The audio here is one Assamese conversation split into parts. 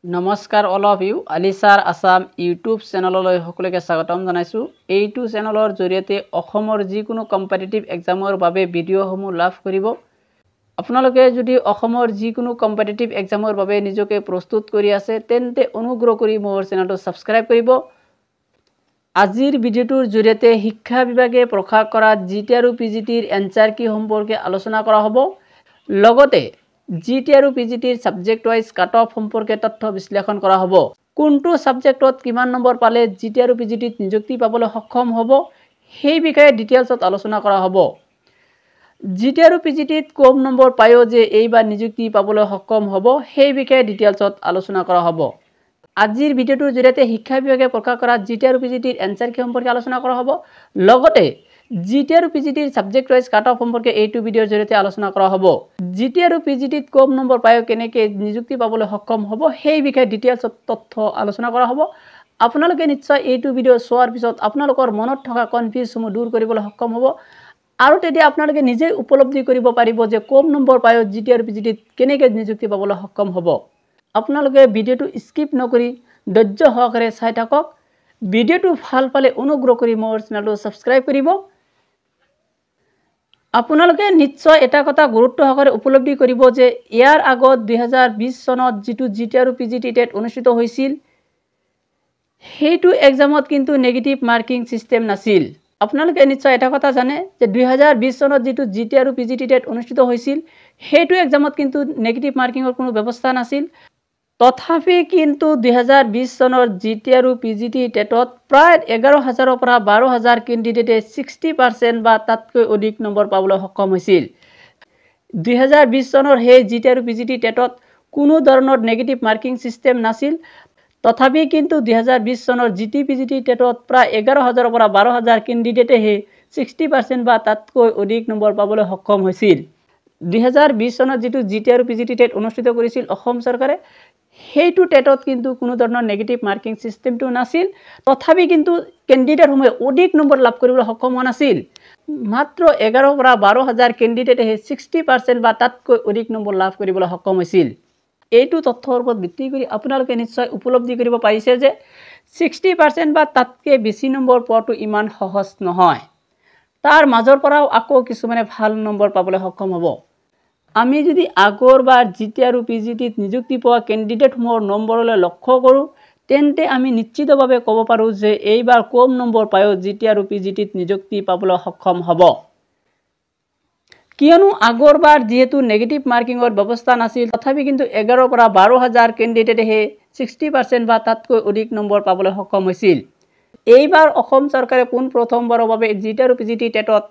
নমস্কাৰ অল অফ ইউ আলিছাৰ আসাম ইউটিউব চেনেললৈ সকলোকে স্বাগতম জনাইছোঁ। এইটো চেনেলৰ জৰিয়তে অসমৰ যিকোনো কম্পিটিটিভ এক্সামৰ বাবে ভিডিঅ'সমূহ লাভ কৰিব। আপোনালোকে যদি অসমৰ যিকোনো কম্পিটিটিভ এক্সামৰ বাবে নিজকে প্ৰস্তুত কৰি আছে তেন্তে অনুগ্ৰহ কৰি মোৰ চেনেলটো ছাবস্ক্ৰাইব কৰিব। আজিৰ ভিডিঅ'টোৰ জৰিয়তে শিক্ষা বিভাগে প্ৰকাশ কৰা জিটি আৰু পিজিটিৰ এনসাৰ কি সম্পৰ্কে আলোচনা কৰা হ'ব। লগতে জিটি আৰু পিজিটিৰ সাবজেক্ট ওয়াইজ কাট অফ সম্পৰ্কে তথ্য বিশ্লেষণ কৰা হ'ব। কোনটো সাবজেক্টত কিমান নম্বৰ পালে জিটি আৰু পিজিটিত নিযুক্তি পাবলৈ সক্ষম হ'ব সেই বিষয়ে ডিটেইলছত আলোচনা কৰা হ'ব। জিটি আৰু পিজিটিত কম নম্বৰ পায়ো যে এইবাৰ নিযুক্তি পাবলৈ সক্ষম হ'ব সেই বিষয়ে ডিটেইলছত আলোচনা কৰা হ'ব। আজিৰ ভিডিঅ'টোৰ জৰিয়তে শিক্ষা বিভাগে প্ৰকাশ কৰা জিটি আৰু পিজিটিৰ এনসাৰ কি সম্পৰ্কে আলোচনা কৰা হ'ব। লগতে জিটি আৰু পিজিটিৰ সাবজেক্ট ওয়াইজ কাট অফ সম্পৰ্কে এইটো ভিডিঅ'ৰ জৰিয়তে আলোচনা কৰা হ'ব। জিটি আৰু পিজিটিত কম নম্বৰ পায়ো কেনেকৈ নিযুক্তি পাবলৈ সক্ষম হ'ব সেই বিষয়ে ডিটেইলছত তথ্য আলোচনা কৰা হ'ব। আপোনালোকে নিশ্চয় এইটো ভিডিঅ' চোৱাৰ পিছত আপোনালোকৰ মনত থকা কনফিউজসমূহ দূৰ কৰিবলৈ সক্ষম হ'ব আৰু তেতিয়া আপোনালোকে নিজে উপলব্ধি কৰিব পাৰিব যে কম নম্বৰ পায়ো জিটি আৰু পিজিটিত কেনেকৈ নিযুক্তি পাবলৈ সক্ষম হ'ব। আপোনালোকে ভিডিঅ'টো স্কিপ নকৰি ধৈৰ্য সহকাৰে চাই থাকক। ভিডিঅ'টো ভাল পালে অনুগ্ৰহ কৰি মোৰ চেনেলটো ছাবস্ক্ৰাইব কৰিব। আপোনালোকে নিশ্চয় এটা কথা গুৰুত্ব সহকাৰে উপলব্ধি কৰিব যে ইয়াৰ আগত 2020 চনত যেটো জিটি আৰু পিজিটি টেট অনুষ্ঠিত হৈছিল সেইটো এক্সামত কিন্তু নেগেটিভ মাৰ্কিং সিস্টেম নাছিল। আপোনালোকে নিশ্চয় এটা কথা জানে যে 2020 চনত যেটো জিটি আৰু পিজিটি টেট অনুষ্ঠিত হৈছিল সেইটো এক্সামত কিন্তু নেগেটিভ মাৰ্কিংৰ কোনো ব্যৱস্থা নাছিল। তথাপি কিন্তু 2020 চনৰ জিটি আৰু পিজিটি টেটত প্ৰায় 11,000 পৰা 12,000 কেণ্ডিডেটে 60% বা তাতকৈ অধিক নম্বৰ পাবলৈ সক্ষম হৈছিল। 2020 চনৰ সেই জিটি আৰু পিজিটি টেটত কোনো ধৰণৰ নেগেটিভ মাৰ্কিং সিস্টেম নাছিল। তথাপি কিন্তু 2020 চনৰ জিটি পিজিটি টেটত প্ৰায় 11,000 পৰা 12,000 কেণ্ডিডেটে 60% বা তাতকৈ অধিক নম্বৰ পাবলৈ সক্ষম হৈছিল। 2020 চনত যেটো জিটি আৰু পিজিটি টেট অনুষ্ঠিত কৰিছিল অসম চৰকাৰে সেইটো টেটত কিন্তু কোনো ধৰণৰ নেগেটিভ মাৰ্কিং সিস্টেমটো নাছিল। তথাপি কিন্তু কেণ্ডিডেটসমূহে অধিক নম্বৰ লাভ কৰিবলৈ সক্ষম হোৱা নাছিল। মাত্ৰ 11 পৰা 12,000 কেণ্ডিডেটে 60% বা তাতকৈ অধিক নম্বৰ লাভ কৰিবলৈ সক্ষম হৈছিল। এইটো তথ্যৰ ওপৰত ভিত্তি কৰি আপোনালোকে নিশ্চয় উপলব্ধি কৰিব পাৰিছে যে 60% বা তাতকৈ বেছি নম্বৰ পোৱাটো ইমান সহজ নহয়। তাৰ মাজৰ পৰাও আকৌ কিছুমানে ভাল নম্বৰ পাবলৈ সক্ষম হ'ব। আমি যদি আগৰবাৰ জিটি আৰু পিজিটিত নিযুক্তি পোৱা কেণ্ডিডেটসমূহৰ নম্বৰলৈ লক্ষ্য কৰোঁ তেন্তে আমি নিশ্চিতভাৱে ক'ব পাৰোঁ যে এইবাৰ কম নম্বৰ পায়ো জিটি আৰু পিজিটিত নিযুক্তি পাবলৈ সক্ষম হ'ব। কিয়নো আগৰবাৰ যেহেতু নেগেটিভ মাৰ্কিংৰ ব্যৱস্থা নাছিল তথাপি কিন্তু 11 পৰা 12,000 কেণ্ডিডেটে 60% বা তাতকৈ অধিক নম্বৰ পাবলৈ সক্ষম হৈছিল। এইবাৰ অসম চৰকাৰে পোন প্ৰথমবাৰৰ বাবে জিটি আৰু পিজিটি টেটত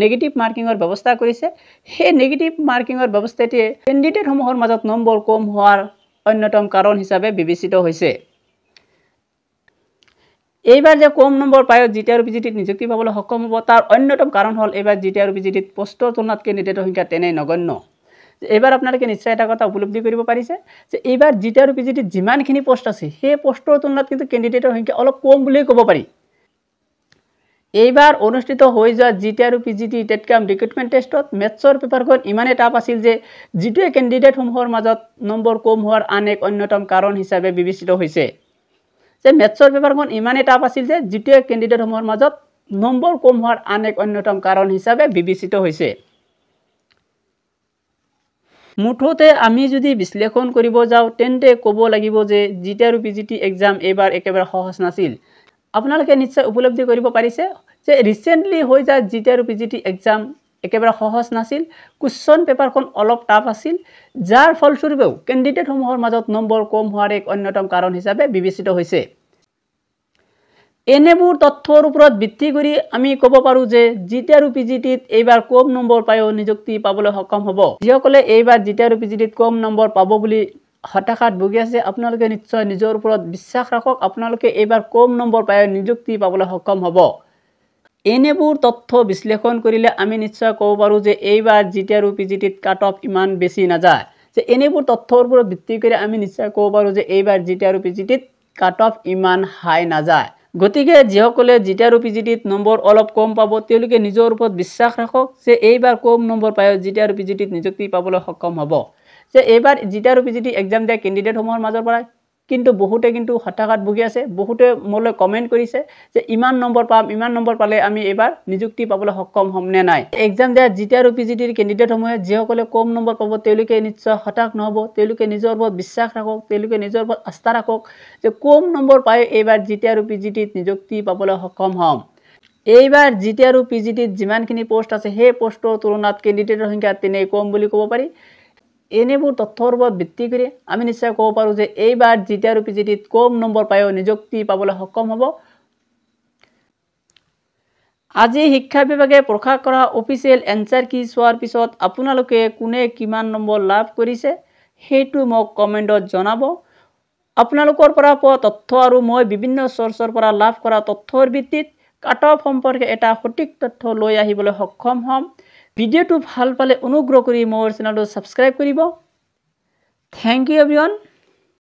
নেগেটিভ মাৰ্কিংৰ ব্যৱস্থা কৰিছে। সেই নেগেটিভ মাৰ্কিংৰ ব্যৱস্থাটোৱে কেণ্ডিডেটসমূহৰ মাজত নম্বৰ কম হোৱাৰ অন্যতম কাৰণ হিচাপে বিবেচিত হৈছে। এইবাৰ যে কম নম্বৰ পায়ো জিটি আৰু পিজিটিত নিযুক্তি পাবলৈ সক্ষম হ'ব তাৰ অন্যতম কাৰণ হ'ল এইবাৰ জিটি আৰু পিজিটিত পোষ্টৰ তুলনাত কেণ্ডিডেটৰ সংখ্যা তেনেই নগণ্য। এইবাৰ আপোনালোকে নিশ্চয় এটা কথা উপলব্ধি কৰিব পাৰিছে যে এইবাৰ জিটি আৰু পিজিটিত যিমানখিনি পোষ্ট আছে সেই পোষ্টৰ তুলনাত কিন্তু কেণ্ডিডেটৰ সংখ্যা অলপ কম বুলিয়ে ক'ব পাৰি। এইবাৰ অনুষ্ঠিত হৈ যোৱা জিটি আৰু পিজিটি টেট কাম ৰিক্ৰুটমেণ্ট টেষ্টত মেথছৰ পেপাৰখন ইমানেই টাফ আছিল যে যিটোৱে কেণ্ডিডেটসমূহৰ মাজত নম্বৰ কম হোৱাৰ আন এক অন্যতম কাৰণ হিচাপে বিবেচিত হৈছে। যে মেথছৰ পেপাৰখন ইমানেই টাফ আছিল যে যিটোৱে কেণ্ডিডেটসমূহৰ মাজত নম্বৰ কম হোৱাৰ আন এক অন্যতম কাৰণ হিচাপে বিবেচিত হৈছে। মুঠতে আমি যদি বিশ্লেষণ কৰিব যাওঁ তেন্তে ক'ব লাগিব যে জিটি আৰু পিজিটি এক্সাম এইবাৰ একেবাৰে সহজ নাছিল। আপোনালোকে নিশ্চয় উপলব্ধি কৰিব পাৰিছে যে ৰিচেণ্টলি হৈ যোৱা জিটি আৰু পিজিটি এক্সাম একেবাৰে সহজ নাছিল। কুৱেশ্যন পেপাৰখন অলপ টাফ আছিল যাৰ ফলস্বৰূপেও কেণ্ডিডেটসমূহৰ মাজত নম্বৰ কম হোৱাৰ এক অন্যতম কাৰণ হিচাপে বিবেচিত হৈছে। এনেবোৰ তথ্যৰ ওপৰত ভিত্তি কৰি আমি ক'ব পাৰোঁ যে জিটি আৰু পিজিটিত এইবাৰ কম নম্বৰ পায়ো নিযুক্তি পাবলৈ সক্ষম হ'ব। যিসকলে এইবাৰ জিটি আৰু পিজিটিত কম নম্বৰ পাব বুলি হতাশাত ভুগি আছে আপোনালোকে নিশ্চয় নিজৰ ওপৰত বিশ্বাস ৰাখক। আপোনালোকে এইবাৰ কম নম্বৰ পায়ো নিযুক্তি পাবলৈ সক্ষম হ'ব। এনেবোৰ তথ্য বিশ্লেষণ কৰিলে আমি নিশ্চয় ক'ব পাৰোঁ যে এইবাৰ জিটি আৰু পিজিটিত কাট অফ ইমান বেছি নাযায়। যে এনেবোৰ তথ্যৰ ওপৰত ভিত্তি কৰি আমি নিশ্চয় ক'ব পাৰোঁ যে এইবাৰ জিটি আৰু পিজিটিত কাট অফ ইমান হাই নাযায়। গতিকে যিসকলে জিটি আৰু পিজিটিত নম্বৰ অলপ কম পাব তেওঁলোকে নিজৰ ওপৰত বিশ্বাস ৰাখক যে এইবাৰ কম নম্বৰ পায়ো জিটি আৰু পিজিটিত নিযুক্তি পাবলৈ সক্ষম হ'ব। যে এইবাৰ জিটি আৰু পিজিটি এক্সাম দিয়া কেণ্ডিডেটসমূহৰ মাজৰ পৰা কিন্তু বহুতে কিন্তু হতাশাত ভুগি আছে। বহুতে মোলৈ কমেণ্ট কৰিছে যে ইমান নম্বৰ পাম, ইমান নম্বৰ পালে আমি এবাৰ নিযুক্তি পাবলৈ সক্ষম হ'ম নে নাই। এক্সাম দিয়া জিটি আৰু পিজিটিৰ কেণ্ডিডেটসমূহে যিসকলে কম নম্বৰ পাব তেওঁলোকে নিশ্চয় হতাশ নহ'ব। তেওঁলোকে নিজৰ ওপৰত বিশ্বাস ৰাখক, তেওঁলোকে নিজৰ ওপৰত আস্থা ৰাখক যে কম নম্বৰ পাই এইবাৰ জিটি আৰু পিজিটিত নিযুক্তি পাবলৈ সক্ষম হ'ম। এইবাৰ জিটি আৰু পিজিটিত যিমানখিনি পোষ্ট আছে সেই পোষ্টৰ তুলনাত কেণ্ডিডেটৰ সংখ্যা তেনেই কম বুলি ক'ব পাৰি। এনেবোৰ তথ্যৰ ওপৰত ভিত্তি কৰি আমি নিশ্চয় ক'ব পাৰোঁ যে এইবাৰ জিটি আৰু পিজিটিত কম নম্বৰ পায়ো নিযুক্তি পাবলৈ সক্ষম হ'ব। আজি শিক্ষা বিভাগে প্ৰকাশ কৰা অফিচিয়েল এনচাৰ কি চোৱাৰ পিছত আপোনালোকে কোনে কিমান নম্বৰ লাভ কৰিছে সেইটো মোক কমেণ্টত জনাব। আপোনালোকৰ পৰা পোৱা তথ্য আৰু মই বিভিন্ন চ'ৰ্চৰ পৰা লাভ কৰা তথ্যৰ ভিত্তিত কাট অফ সম্পৰ্কে এটা সঠিক তথ্য লৈ আহিবলৈ সক্ষম হ'ম। ভিডিঅ'টো ভাল পালে অনুগ্ৰহ কৰি মোৰ চেনেলটো ছাবস্ক্ৰাইব কৰিব। Thank you everyone.